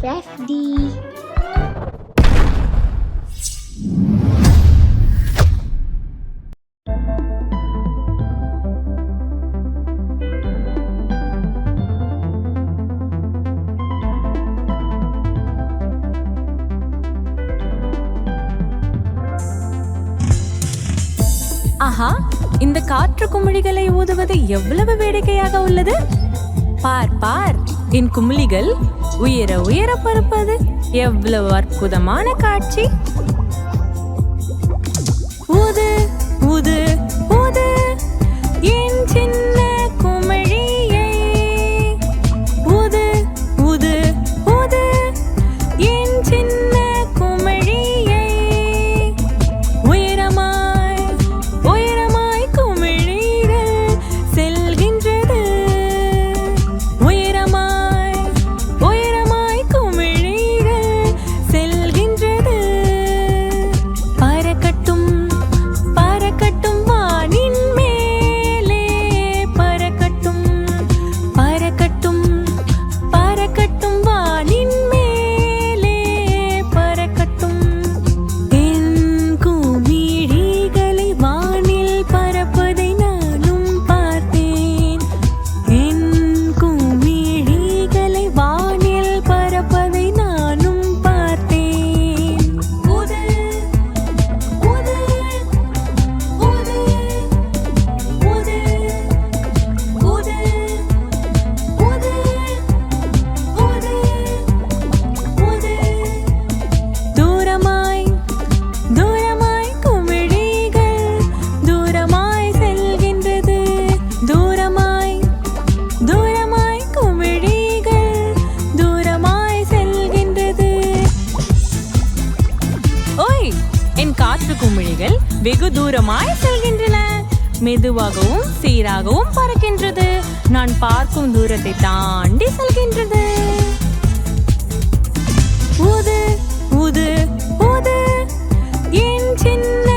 Safety. ஆஹா, இந்த காற்று குமிழிகளை ஊதுவது எவ்வளவு வேடிக்கையாக உள்ளது. பார் பார், என் குமிழிகள் உயர உயர பறப்பது எவ்வளவு அற்புதமான காட்சி. ஊது ஊது ஊது என் சின்ன குமிழியை. ஊது ஊது ஊது என் சின்ன குமிழியை. உயரமாய் உயரமாய் குமிழிகள் செல்கின்றது. உயரமாய் உயரமாய் குமிழிகள் செல்கின்றது. பறக்கட்டும் பறக்கட்டும் வானின் மேலே. பறக்கட்டும் பறக்கட்டும் பறக்கட்டும் வானின் மேலே. பறக்கட்டும். என் குமிழிகளை வானில் பறப்பதை நானும் பார்த்தேன். என் குமிழிகளை வானில் பறப்பதை நானும் பார்த்தேன். ஊது ஊது ஊது ஊது ஊது ஊது ஊது ஊது. தூரமாய் தூரமாய் குமிழிகள் தூரமாய் செல்கின்றது. தூரமாய் தூரமாய் குமிழிகள் தூரமாய் செல்கின்றது. ஓய், என் காற்று குமிழிகள் வெகு தூரமாய் செல்கின்றன. மெதுவாகவும் சீராகவும் பறக்கின்றது. நான் பார்க்கும் தூரத்தை தாண்டி செல்கின்றது. ஊது ஊது ஊது என் சின்ன